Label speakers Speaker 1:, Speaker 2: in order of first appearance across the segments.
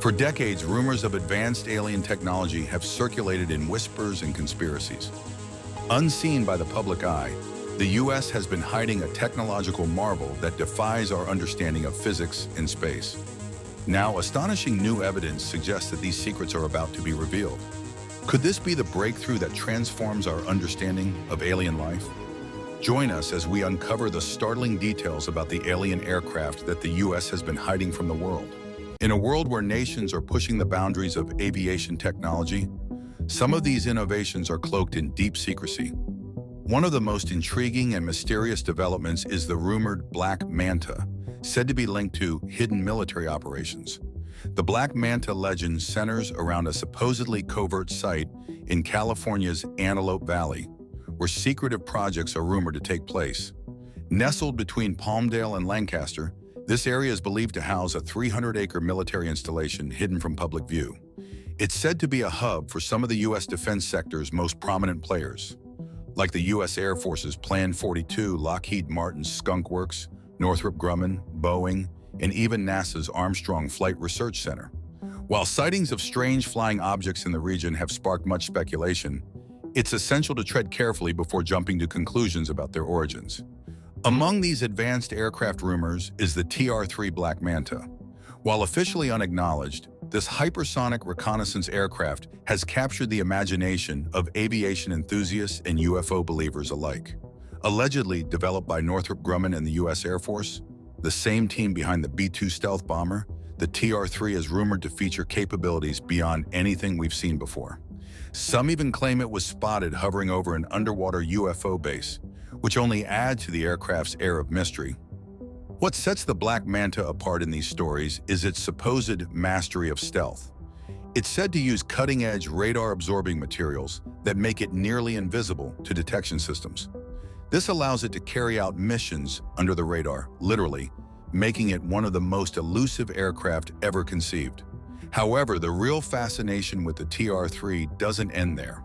Speaker 1: For decades, rumors of advanced alien technology have circulated in whispers and conspiracies. Unseen by the public eye, the US has been hiding a technological marvel that defies our understanding of physics and space. Now, astonishing new evidence suggests that these secrets are about to be revealed. Could this be the breakthrough that transforms our understanding of alien life? Join us as we uncover the startling details about the alien aircraft that the US has been hiding from the world. In a world where nations are pushing the boundaries of aviation technology, some of these innovations are cloaked in deep secrecy. One of the most intriguing and mysterious developments is the rumored Black Manta, said to be linked to hidden military operations. The Black Manta legend centers around a supposedly covert site in California's Antelope Valley, where secretive projects are rumored to take place. Nestled between Palmdale and Lancaster, this area is believed to house a 300-acre military installation hidden from public view. It's said to be a hub for some of the U.S. defense sector's most prominent players, like the U.S. Air Force's Plan 42, Lockheed Martin's Skunk Works, Northrop Grumman, Boeing, and even NASA's Armstrong Flight Research Center. While sightings of strange flying objects in the region have sparked much speculation, it's essential to tread carefully before jumping to conclusions about their origins. Among these advanced aircraft rumors is the TR-3 Black Manta. While officially unacknowledged, this hypersonic reconnaissance aircraft has captured the imagination of aviation enthusiasts and UFO believers alike. Allegedly developed by Northrop Grumman and the U.S. Air Force, the same team behind the B-2 stealth bomber, the TR-3 is rumored to feature capabilities beyond anything we've seen before. Some even claim it was spotted hovering over an underwater UFO base, which only adds to the aircraft's air of mystery. What sets the Black Manta apart in these stories is its supposed mastery of stealth. It's said to use cutting-edge radar-absorbing materials that make it nearly invisible to detection systems. This allows it to carry out missions under the radar, literally, making it one of the most elusive aircraft ever conceived. However, the real fascination with the TR-3 doesn't end there.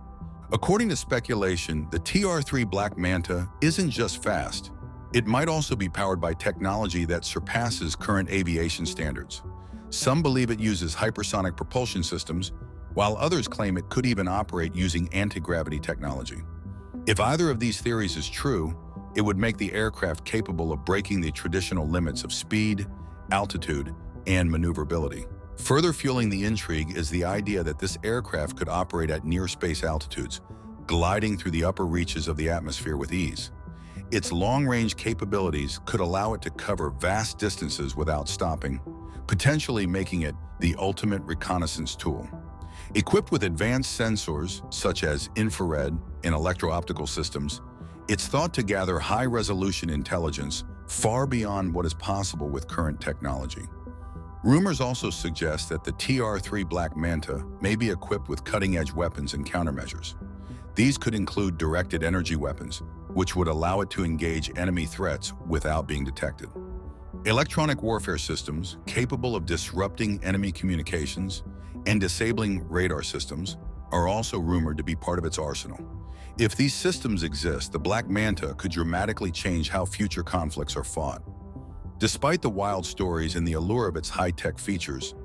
Speaker 1: According to speculation, the TR-3 Black Manta isn't just fast. It might also be powered by technology that surpasses current aviation standards. Some believe it uses hypersonic propulsion systems, while others claim it could even operate using anti-gravity technology. If either of these theories is true, it would make the aircraft capable of breaking the traditional limits of speed, altitude, and maneuverability. Further fueling the intrigue is the idea that this aircraft could operate at near-space altitudes, gliding through the upper reaches of the atmosphere with ease. Its long-range capabilities could allow it to cover vast distances without stopping, potentially making it the ultimate reconnaissance tool. Equipped with advanced sensors, such as infrared and electro-optical systems, it's thought to gather high-resolution intelligence far beyond what is possible with current technology. Rumors also suggest that the TR-3 Black Manta may be equipped with cutting-edge weapons and countermeasures. These could include directed energy weapons, which would allow it to engage enemy threats without being detected. Electronic warfare systems capable of disrupting enemy communications and disabling radar systems are also rumored to be part of its arsenal. If these systems exist, the Black Manta could dramatically change how future conflicts are fought. Despite the wild stories and the allure of its high-tech features,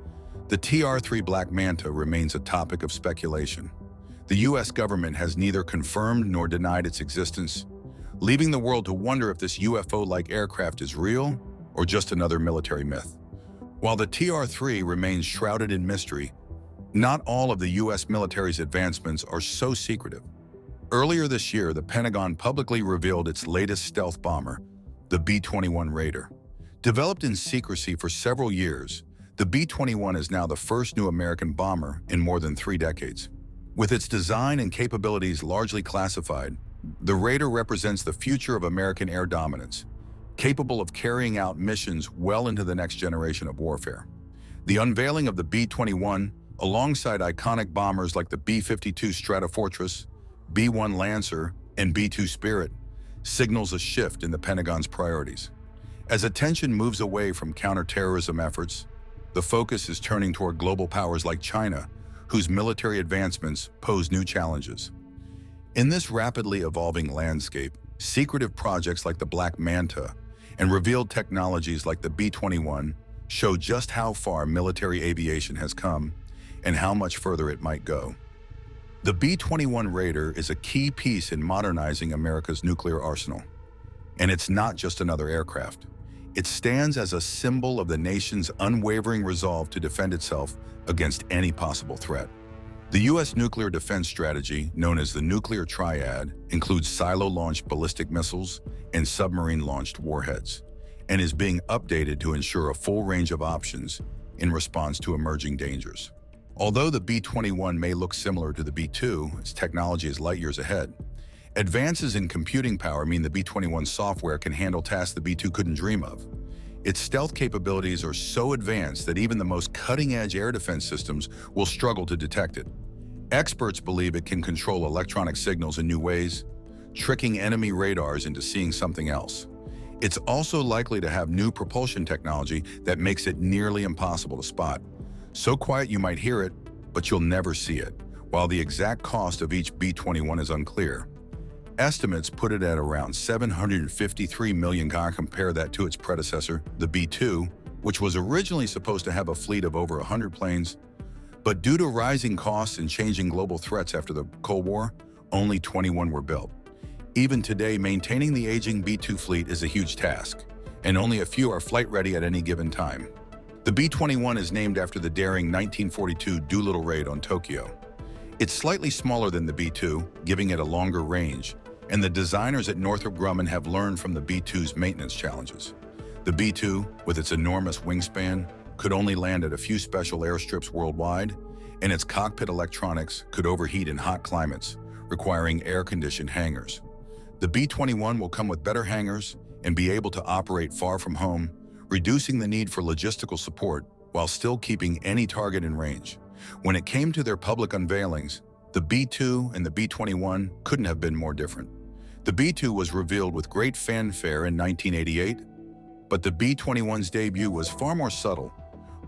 Speaker 1: the TR-3 Black Manta remains a topic of speculation. The U.S. government has neither confirmed nor denied its existence, leaving the world to wonder if this UFO-like aircraft is real or just another military myth. While the TR-3 remains shrouded in mystery, not all of the U.S. military's advancements are so secretive. Earlier this year, the Pentagon publicly revealed its latest stealth bomber, the B-21 Raider. Developed in secrecy for several years, the B-21 is now the first new American bomber in more than 3 decades. With its design and capabilities largely classified, the Raider represents the future of American air dominance, capable of carrying out missions well into the next generation of warfare. The unveiling of the B-21, alongside iconic bombers like the B-52 Stratofortress, B-1 Lancer, and B-2 Spirit, signals a shift in the Pentagon's priorities. As attention moves away from counterterrorism efforts, the focus is turning toward global powers like China, whose military advancements pose new challenges. In this rapidly evolving landscape, secretive projects like the Black Manta and revealed technologies like the B-21 show just how far military aviation has come and how much further it might go. The B-21 Raider is a key piece in modernizing America's nuclear arsenal. And it's not just another aircraft. It stands as a symbol of the nation's unwavering resolve to defend itself against any possible threat. The U.S. nuclear defense strategy, known as the Nuclear Triad, includes silo-launched ballistic missiles and submarine-launched warheads, and is being updated to ensure a full range of options in response to emerging dangers. Although the B-21 may look similar to the B-2, its technology is light years ahead. Advances in computing power mean the B-21 software can handle tasks the B-2 couldn't dream of. Its stealth capabilities are so advanced that even the most cutting-edge air defense systems will struggle to detect it. Experts believe it can control electronic signals in new ways, tricking enemy radars into seeing something else. It's also likely to have new propulsion technology that makes it nearly impossible to spot. So quiet you might hear it, but you'll never see it, while the exact cost of each B-21 is unclear. Estimates put it at around $753 million. Compare that to its predecessor, the B-2, which was originally supposed to have a fleet of over 100 planes. But due to rising costs and changing global threats after the Cold War, only 21 were built. Even today, maintaining the aging B-2 fleet is a huge task, and only a few are flight-ready at any given time. The B-21 is named after the daring 1942 Doolittle raid on Tokyo. It's slightly smaller than the B-2, giving it a longer range, and the designers at Northrop Grumman have learned from the B-2's maintenance challenges. The B-2, with its enormous wingspan, could only land at a few special airstrips worldwide, and its cockpit electronics could overheat in hot climates, requiring air-conditioned hangars. The B-21 will come with better hangars and be able to operate far from home, reducing the need for logistical support while still keeping any target in range. When it came to their public unveilings, the B-2 and the B-21 couldn't have been more different. The B-2 was revealed with great fanfare in 1988, but the B-21's debut was far more subtle.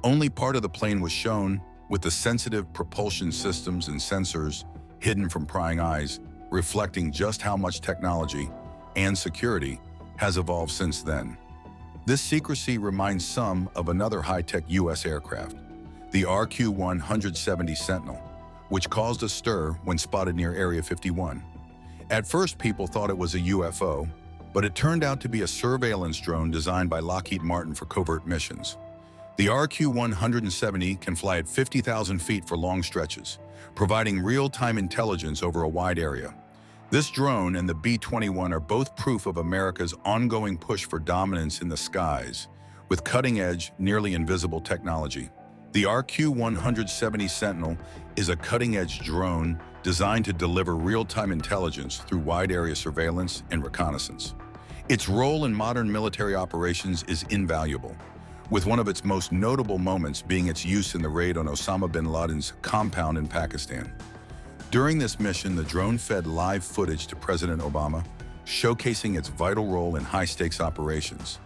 Speaker 1: Only part of the plane was shown, with the sensitive propulsion systems and sensors hidden from prying eyes, reflecting just how much technology and security has evolved since then. This secrecy reminds some of another high-tech U.S. aircraft, the RQ-170 Sentinel, which caused a stir when spotted near Area 51. At first, people thought it was a UFO, but it turned out to be a surveillance drone designed by Lockheed Martin for covert missions. The RQ-170 can fly at 50,000 feet for long stretches, providing real-time intelligence over a wide area. This drone and the B-21 are both proof of America's ongoing push for dominance in the skies, with cutting-edge, nearly invisible technology. The RQ-170 Sentinel is a cutting-edge drone designed to deliver real-time intelligence through wide-area surveillance and reconnaissance. Its role in modern military operations is invaluable, with one of its most notable moments being its use in the raid on Osama bin Laden's compound in Pakistan. During this mission, the drone fed live footage to President Obama, showcasing its vital role in high-stakes operations.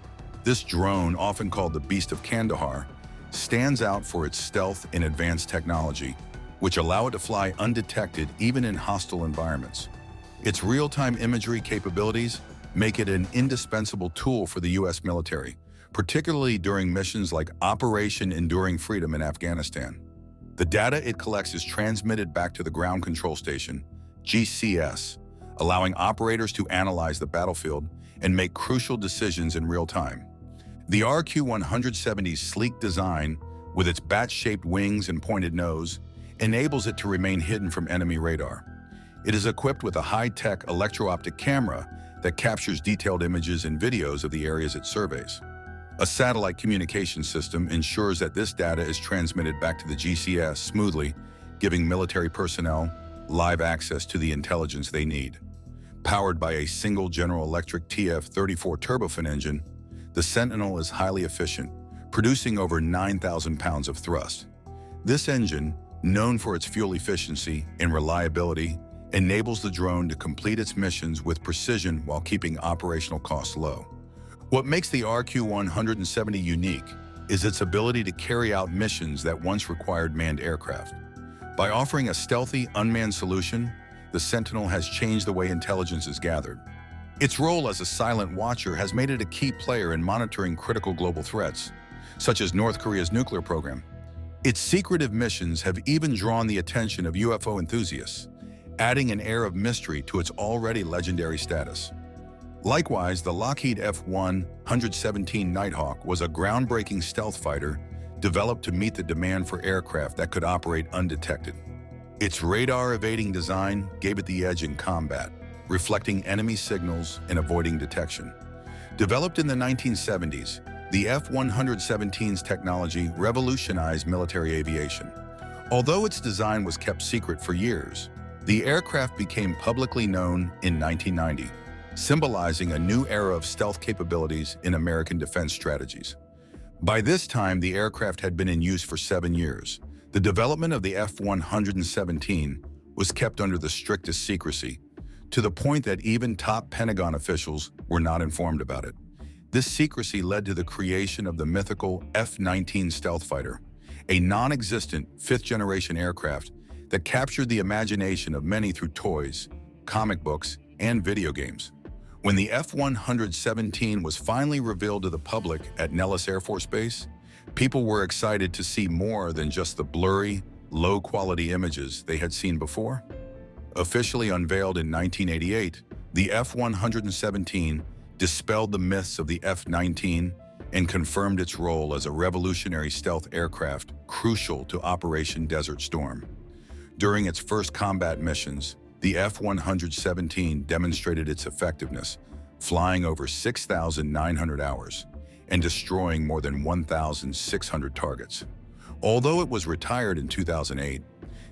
Speaker 1: This drone, often called the Beast of Kandahar, stands out for its stealth and advanced technology, which allow it to fly undetected even in hostile environments. Its real-time imagery capabilities make it an indispensable tool for the U.S. military, particularly during missions like Operation Enduring Freedom in Afghanistan. The data it collects is transmitted back to the Ground Control Station, GCS, allowing operators to analyze the battlefield and make crucial decisions in real time. The RQ-170's sleek design, with its bat-shaped wings and pointed nose, enables it to remain hidden from enemy radar. It is equipped with a high-tech electro-optic camera that captures detailed images and videos of the areas it surveys. A satellite communication system ensures that this data is transmitted back to the GCS smoothly, giving military personnel live access to the intelligence they need. Powered by a single General Electric TF-34 turbofan engine, the Sentinel is highly efficient, producing over 9,000 pounds of thrust. This engine, known for its fuel efficiency and reliability, enables the drone to complete its missions with precision while keeping operational costs low. What makes the RQ-170 unique is its ability to carry out missions that once required manned aircraft. By offering a stealthy, unmanned solution, the Sentinel has changed the way intelligence is gathered. Its role as a silent watcher has made it a key player in monitoring critical global threats, such as North Korea's nuclear program. Its secretive missions have even drawn the attention of UFO enthusiasts, adding an air of mystery to its already legendary status. Likewise, the Lockheed F-117 Nighthawk was a groundbreaking stealth fighter developed to meet the demand for aircraft that could operate undetected. Its radar-evading design gave it the edge in combat, reflecting enemy signals and avoiding detection. Developed in the 1970s, the F-117's technology revolutionized military aviation. Although its design was kept secret for years, the aircraft became publicly known in 1990, symbolizing a new era of stealth capabilities in American defense strategies. By this time, the aircraft had been in use for 7 years. The development of the F-117 was kept under the strictest secrecy, to the point that even top Pentagon officials were not informed about it. This secrecy led to the creation of the mythical F-19 stealth fighter, a non-existent fifth-generation aircraft that captured the imagination of many through toys, comic books, and video games. When the F-117 was finally revealed to the public at Nellis Air Force Base, people were excited to see more than just the blurry, low-quality images they had seen before. Officially unveiled in 1988, the F-117 dispelled the myths of the F-19 and confirmed its role as a revolutionary stealth aircraft crucial to Operation Desert Storm. During its first combat missions, the F-117 demonstrated its effectiveness, flying over 6,900 hours and destroying more than 1,600 targets. Although it was retired in 2008,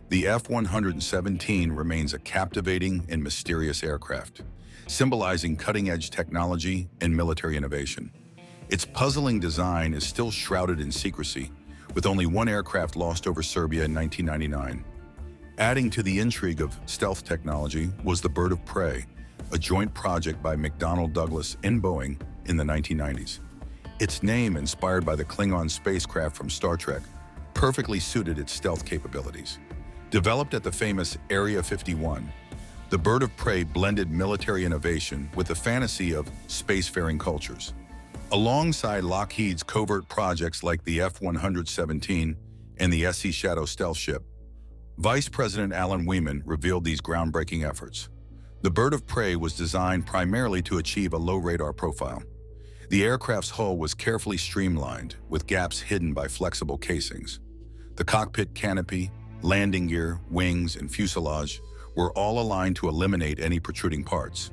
Speaker 1: the F-117 remains a captivating and mysterious aircraft, symbolizing cutting-edge technology and military innovation. Its puzzling design is still shrouded in secrecy, with only one aircraft lost over Serbia in 1999. Adding to the intrigue of stealth technology was the Bird of Prey, a joint project by McDonnell Douglas and Boeing in the 1990s. Its name, inspired by the Klingon spacecraft from Star Trek, perfectly suited its stealth capabilities. Developed at the famous Area 51, the Bird of Prey blended military innovation with the fantasy of spacefaring cultures. Alongside Lockheed's covert projects like the F-117 and the Sea Shadow stealth ship, Vice President Alan Weeman revealed these groundbreaking efforts. The Bird of Prey was designed primarily to achieve a low radar profile. The aircraft's hull was carefully streamlined, with gaps hidden by flexible casings. The cockpit canopy, landing gear, wings, and fuselage were all aligned to eliminate any protruding parts.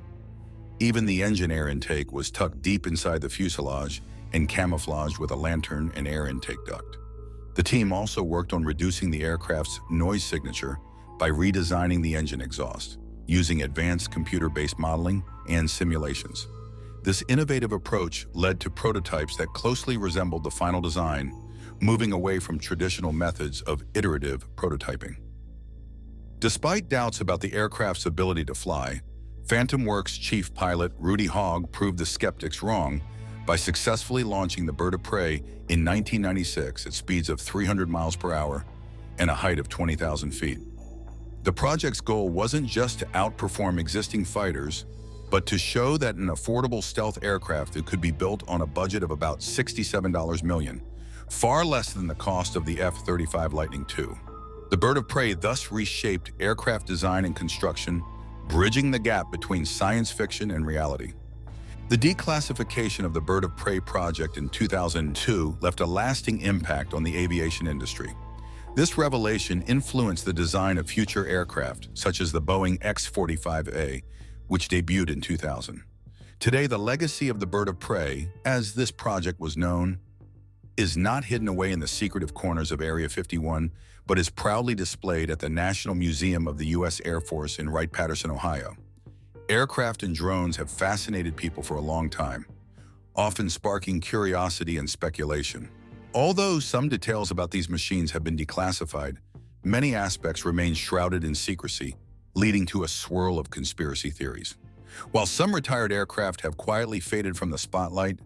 Speaker 1: Even the engine air intake was tucked deep inside the fuselage and camouflaged with a lantern and air intake duct. The team also worked on reducing the aircraft's noise signature by redesigning the engine exhaust, using advanced computer-based modeling and simulations. This innovative approach led to prototypes that closely resembled the final design, moving away from traditional methods of iterative prototyping. Despite doubts about the aircraft's ability to fly, Phantom Works chief pilot Rudy Haug proved the skeptics wrong by successfully launching the Bird of Prey in 1996 at speeds of 300 miles per hour and a height of 20,000 feet. The project's goal wasn't just to outperform existing fighters, but to show that an affordable stealth aircraft that could be built on a budget of about $67 million, far less than the cost of the F-35 Lightning II. The Bird of Prey thus reshaped aircraft design and construction, bridging the gap between science fiction and reality. The declassification of the Bird of Prey project in 2002 left a lasting impact on the aviation industry. This revelation influenced the design of future aircraft, such as the Boeing X-45A, which debuted in 2000. Today, the legacy of the Bird of Prey, as this project was known, is not hidden away in the secretive corners of Area 51, but is proudly displayed at the National Museum of the U.S. Air Force in Wright-Patterson, Ohio. Aircraft and drones have fascinated people for a long time, often sparking curiosity and speculation. Although some details about these machines have been declassified, many aspects remain shrouded in secrecy, leading to a swirl of conspiracy theories. While some retired aircraft have quietly faded from the spotlight,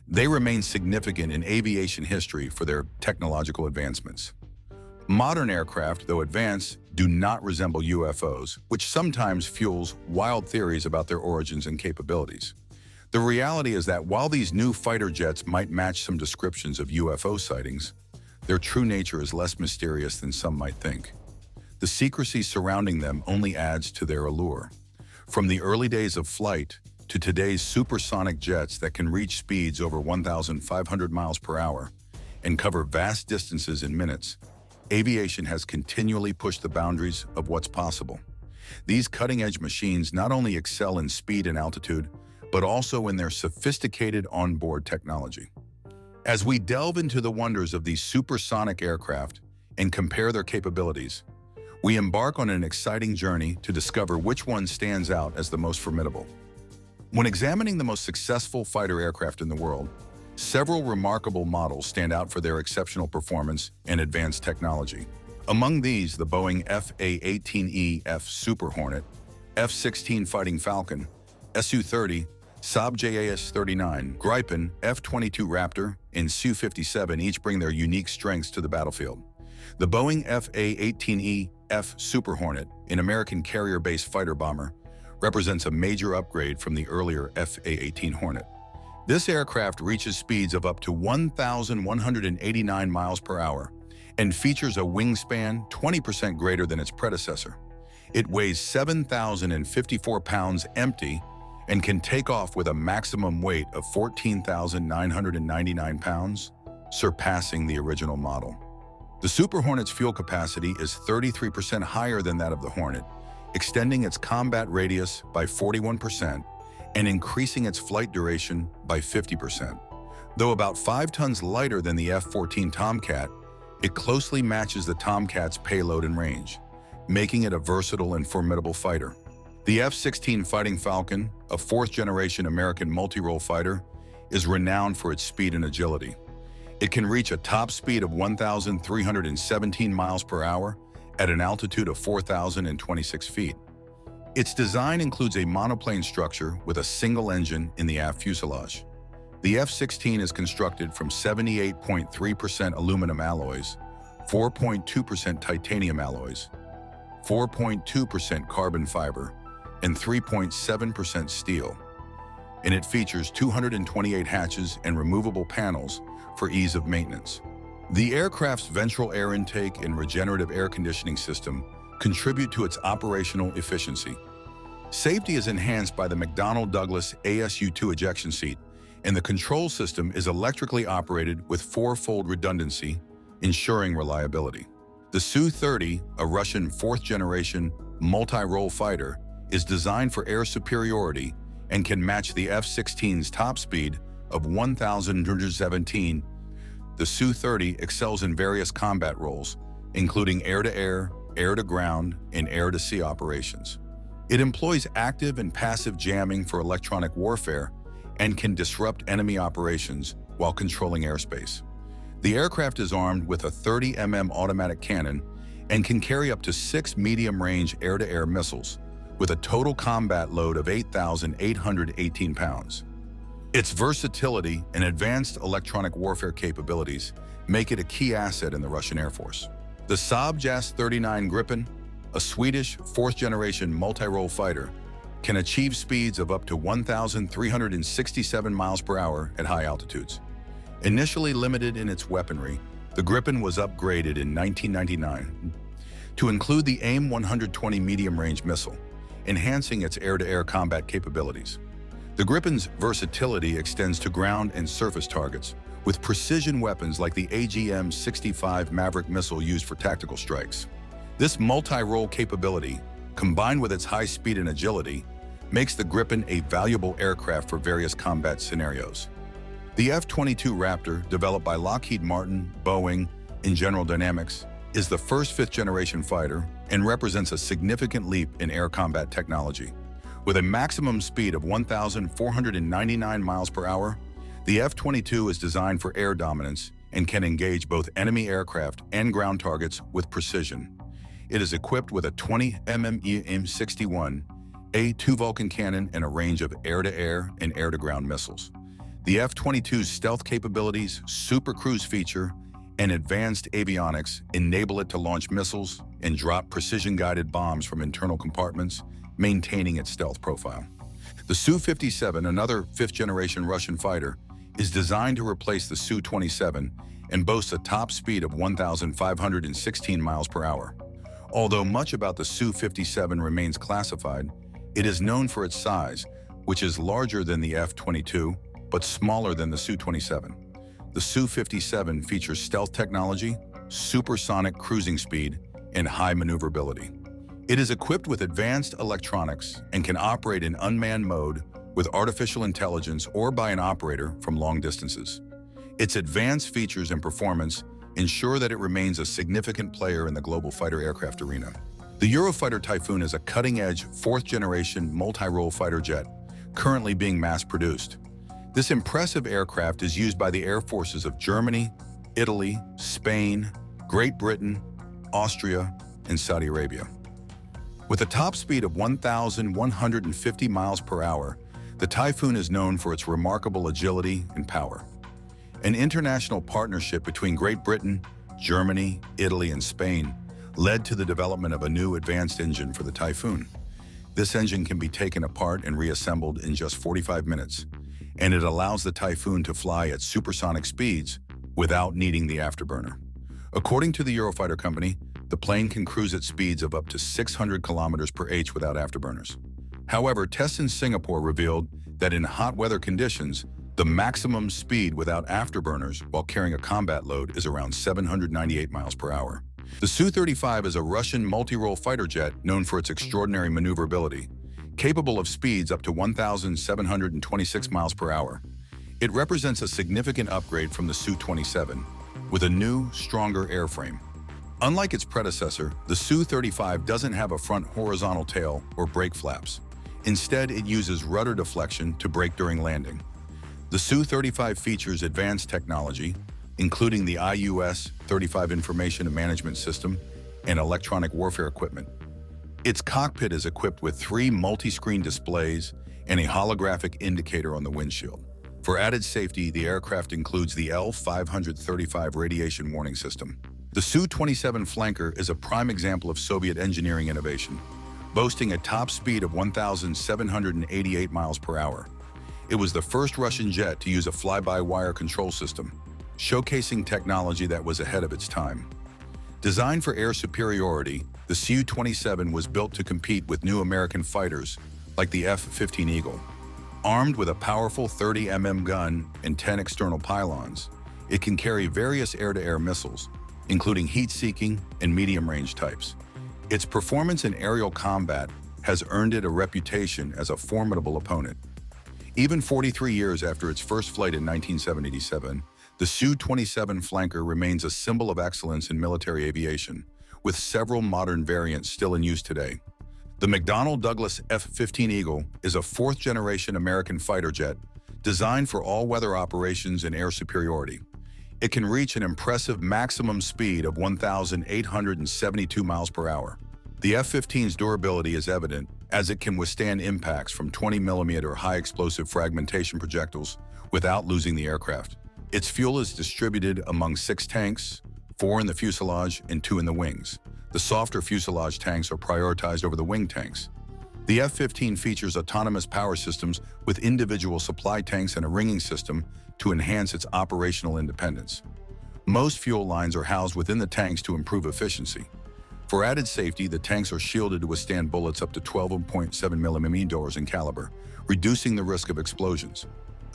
Speaker 1: they remain significant in aviation history for their technological advancements. Modern aircraft, though advanced, do not resemble UFOs, which sometimes fuels wild theories about their origins and capabilities. The reality is that while these new fighter jets might match some descriptions of UFO sightings, their true nature is less mysterious than some might think. The secrecy surrounding them only adds to their allure. From the early days of flight to today's supersonic jets that can reach speeds over 1,500 miles per hour and cover vast distances in minutes, aviation has continually pushed the boundaries of what's possible. These cutting-edge machines not only excel in speed and altitude, but also in their sophisticated onboard technology. As we delve into the wonders of these supersonic aircraft and compare their capabilities, we embark on an exciting journey to discover which one stands out as the most formidable. When examining the most successful fighter aircraft in the world, several remarkable models stand out for their exceptional performance and advanced technology. Among these, the Boeing F/A-18E Super Hornet, F-16 Fighting Falcon, Su-30, Saab JAS-39, Gripen, F-22 Raptor, and Su-57 each bring their unique strengths to the battlefield. The Boeing F/A-18E Super Hornet, an American carrier-based fighter bomber, represents a major upgrade from the earlier F/A-18 Hornet. This aircraft reaches speeds of up to 1,189 miles per hour and features a wingspan 20% greater than its predecessor. It weighs 7,054 pounds empty and can take off with a maximum weight of 14,999 pounds, surpassing the original model. The Super Hornet's fuel capacity is 33% higher than that of the Hornet, extending its combat radius by 41% and increasing its flight duration by 50%. Though about 5 tons lighter than the F-14 Tomcat, it closely matches the Tomcat's payload and range, making it a versatile and formidable fighter. The F-16 Fighting Falcon, a fourth-generation American multi-role fighter, is renowned for its speed and agility. It can reach a top speed of 1,317 miles per hour at an altitude of 4,026 feet. Its design includes a monoplane structure with a single engine in the aft fuselage. The F-16 is constructed from 78.3% aluminum alloys, 4.2% titanium alloys, 4.2% carbon fiber, and 3.7% steel, and it features 228 hatches and removable panels for ease of maintenance. The aircraft's ventral air intake and regenerative air conditioning system contribute to its operational efficiency. Safety is enhanced by the McDonnell Douglas ASU-2 ejection seat, and the control system is electrically operated with four-fold redundancy, ensuring reliability. The Su-30, a Russian fourth-generation multi-role fighter, is designed for air superiority and can match the F-16's top speed of 1,217. The Su-30 excels in various combat roles, including air-to-air, air-to-ground, and air-to-sea operations. It employs active and passive jamming for electronic warfare and can disrupt enemy operations while controlling airspace. The aircraft is armed with a 30mm automatic cannon and can carry up to 6 medium-range air-to-air missiles, with a total combat load of 8,818 pounds. Its versatility and advanced electronic warfare capabilities make it a key asset in the Russian Air Force. The Saab JAS-39 Gripen, a Swedish fourth-generation multi-role fighter, can achieve speeds of up to 1,367 miles per hour at high altitudes. Initially limited in its weaponry, the Gripen was upgraded in 1999 to include the AIM-120 medium-range missile, enhancing its air-to-air combat capabilities. The Gripen's versatility extends to ground and surface targets, with precision weapons like the AGM-65 Maverick missile used for tactical strikes. This multi-role capability, combined with its high speed and agility, makes the Gripen a valuable aircraft for various combat scenarios. The F-22 Raptor, developed by Lockheed Martin, Boeing, and General Dynamics, is the first fifth-generation fighter and represents a significant leap in air combat technology. With a maximum speed of 1,499 miles per hour, the F-22 is designed for air dominance and can engage both enemy aircraft and ground targets with precision. It is equipped with a 20mm AIM-61 A2 Vulcan cannon and a range of air-to-air and air-to-ground missiles. The F-22's stealth capabilities, super cruise feature, and advanced avionics enable it to launch missiles and drop precision-guided bombs from internal compartments, maintaining its stealth profile. The Su-57, another fifth-generation Russian fighter, is designed to replace the Su-27 and boasts a top speed of 1,516 miles per hour. Although much about the Su-57 remains classified, it is known for its size, which is larger than the F-22, but smaller than the Su-27. The Su-57 features stealth technology, supersonic cruising speed, and high maneuverability. It is equipped with advanced electronics and can operate in unmanned mode with artificial intelligence or by an operator from long distances. Its advanced features and performance ensure that it remains a significant player in the global fighter aircraft arena. The Eurofighter Typhoon is a cutting-edge fourth-generation multi-role fighter jet currently being mass-produced. This impressive aircraft is used by the air forces of Germany, Italy, Spain, Great Britain, Austria, and Saudi Arabia. With a top speed of 1,150 miles per hour, the Typhoon is known for its remarkable agility and power. An international partnership between Great Britain, Germany, Italy, and Spain led to the development of a new advanced engine for the Typhoon. This engine can be taken apart and reassembled in just 45 minutes, and it allows the Typhoon to fly at supersonic speeds without needing the afterburner. According to the Eurofighter company, the plane can cruise at speeds of up to 600 kilometers per h without afterburners. However, tests in Singapore revealed that in hot weather conditions, the maximum speed without afterburners while carrying a combat load is around 798 miles per hour. The Su-35 is a Russian multi-role fighter jet known for its extraordinary maneuverability, capable of speeds up to 1,726 miles per hour. It represents a significant upgrade from the Su-27, with a new, stronger airframe. Unlike its predecessor, the Su-35 doesn't have a front horizontal tail or brake flaps. Instead, it uses rudder deflection to brake during landing. The Su-35 features advanced technology, including the IUS-35 Information and Management System and electronic warfare equipment. Its cockpit is equipped with 3 multi-screen displays and a holographic indicator on the windshield. For added safety, the aircraft includes the L-535 radiation warning system. The Su-27 Flanker is a prime example of Soviet engineering innovation, boasting a top speed of 1,788 miles per hour. It was the first Russian jet to use a fly-by-wire control system, showcasing technology that was ahead of its time. Designed for air superiority, the Su-27 was built to compete with new American fighters like the F-15 Eagle. Armed with a powerful 30 gun and 10 external pylons, it can carry various air-to-air missiles, including heat-seeking and medium-range types. Its performance in aerial combat has earned it a reputation as a formidable opponent. Even 43 years after its first flight in 1977, the Su-27 Flanker remains a symbol of excellence in military aviation, with several modern variants still in use today. The McDonnell Douglas F-15 Eagle is a fourth-generation American fighter jet designed for all-weather operations and air superiority. It can reach an impressive maximum speed of 1,872 miles per hour. The F-15's durability is evident, as it can withstand impacts from 20mm high-explosive fragmentation projectiles without losing the aircraft. Its fuel is distributed among 6 tanks, 4 in the fuselage and 2 in the wings. The softer fuselage tanks are prioritized over the wing tanks. The F-15 features autonomous power systems with individual supply tanks and a ringing system to enhance its operational independence. Most fuel lines are housed within the tanks to improve efficiency. For added safety, the tanks are shielded to withstand bullets up to 12.7mm in caliber, reducing the risk of explosions.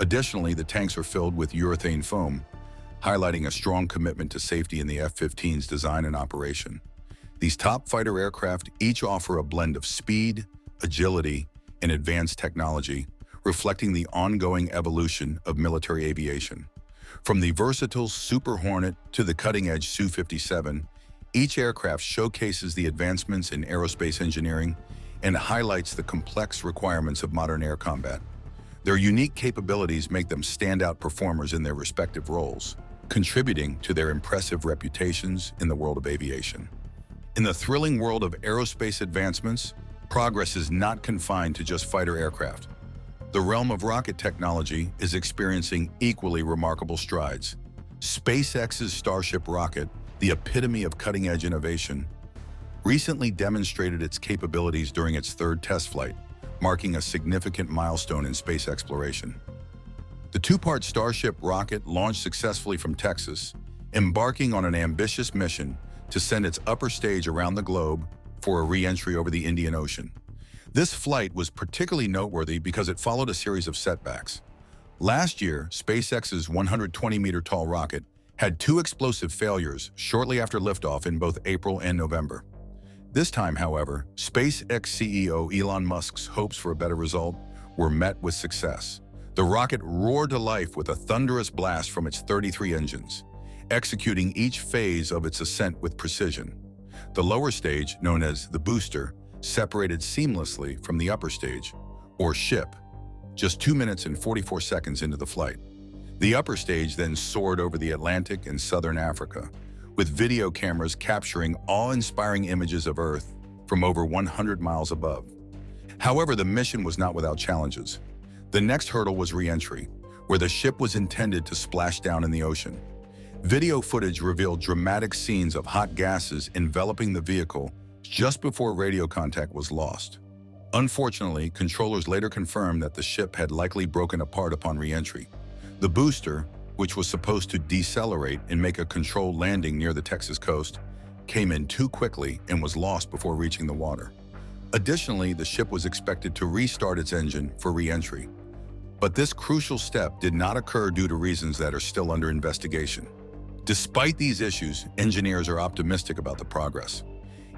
Speaker 1: Additionally, the tanks are filled with urethane foam, highlighting a strong commitment to safety in the F-15's design and operation. These top fighter aircraft each offer a blend of speed, agility, and advanced technology, reflecting the ongoing evolution of military aviation. From the versatile Super Hornet to the cutting-edge Su-57, each aircraft showcases the advancements in aerospace engineering and highlights the complex requirements of modern air combat. Their unique capabilities make them standout performers in their respective roles, contributing to their impressive reputations in the world of aviation. In the thrilling world of aerospace advancements, progress is not confined to just fighter aircraft. The realm of rocket technology is experiencing equally remarkable strides. SpaceX's Starship rocket, the epitome of cutting-edge innovation, recently demonstrated its capabilities during its third test flight, marking a significant milestone in space exploration. The two-part Starship rocket launched successfully from Texas, embarking on an ambitious mission to send its upper stage around the globe for a re-entry over the Indian Ocean. This flight was particularly noteworthy because it followed a series of setbacks. Last year, SpaceX's 120-meter-tall rocket had two explosive failures shortly after liftoff in both April and November. This time, however, SpaceX CEO Elon Musk's hopes for a better result were met with success. The rocket roared to life with a thunderous blast from its 33 engines, executing each phase of its ascent with precision. The lower stage, known as the booster, separated seamlessly from the upper stage, or ship, just 2 minutes and 44 seconds into the flight. The upper stage then soared over the Atlantic and southern Africa, with video cameras capturing awe-inspiring images of Earth from over 100 miles above. However, the mission was not without challenges. The next hurdle was re-entry, where the ship was intended to splash down in the ocean. Video footage revealed dramatic scenes of hot gases enveloping the vehicle just before radio contact was lost. Unfortunately, controllers later confirmed that the ship had likely broken apart upon re-entry. The booster, which was supposed to decelerate and make a controlled landing near the Texas coast, came in too quickly and was lost before reaching the water. Additionally, the ship was expected to restart its engine for re-entry. But this crucial step did not occur due to reasons that are still under investigation. Despite these issues, engineers are optimistic about the progress.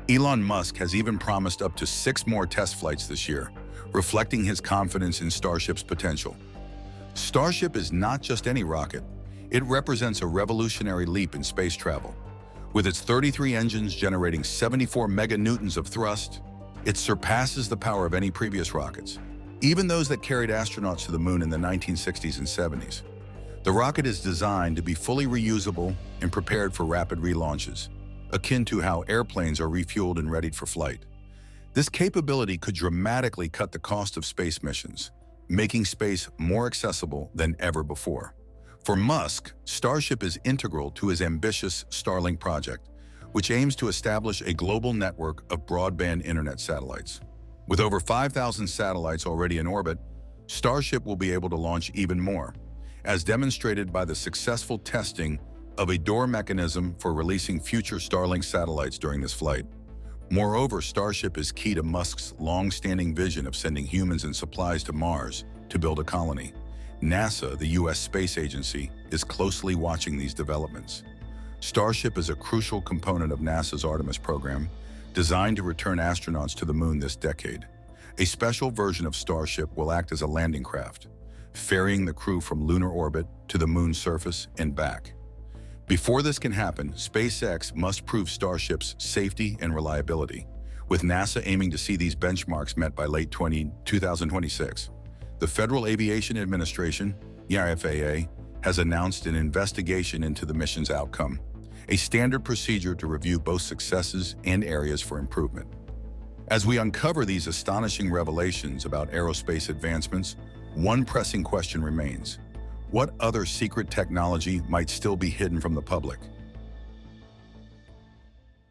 Speaker 1: Elon Musk has even promised up to 6 more test flights this year, reflecting his confidence in Starship's potential. Starship is not just any rocket. It represents a revolutionary leap in space travel. With its 33 engines generating 74 meganewtons of thrust, it surpasses the power of any previous rockets, even those that carried astronauts to the moon in the 1960s and 70s. The rocket is designed to be fully reusable and prepared for rapid relaunches, akin to how airplanes are refueled and readied for flight. This capability could dramatically cut the cost of space missions, making space more accessible than ever before. For Musk, Starship is integral to his ambitious Starlink project, which aims to establish a global network of broadband internet satellites. With over 5,000 satellites already in orbit, Starship will be able to launch even more, as demonstrated by the successful testing of a door mechanism for releasing future Starlink satellites during this flight. Moreover, Starship is key to Musk's long-standing vision of sending humans and supplies to Mars to build a colony. NASA, the U.S. space agency, is closely watching these developments. Starship is a crucial component of NASA's Artemis program, designed to return astronauts to the moon this decade. A special version of Starship will act as a landing craft, ferrying the crew from lunar orbit to the moon's surface and back. Before this can happen, SpaceX must prove Starship's safety and reliability, with NASA aiming to see these benchmarks met by late 2026. The Federal Aviation Administration, the FAA, has announced an investigation into the mission's outcome, a standard procedure to review both successes and areas for improvement. As we uncover these astonishing revelations about aerospace advancements, one pressing question remains: what other secret technology might still be hidden from the public?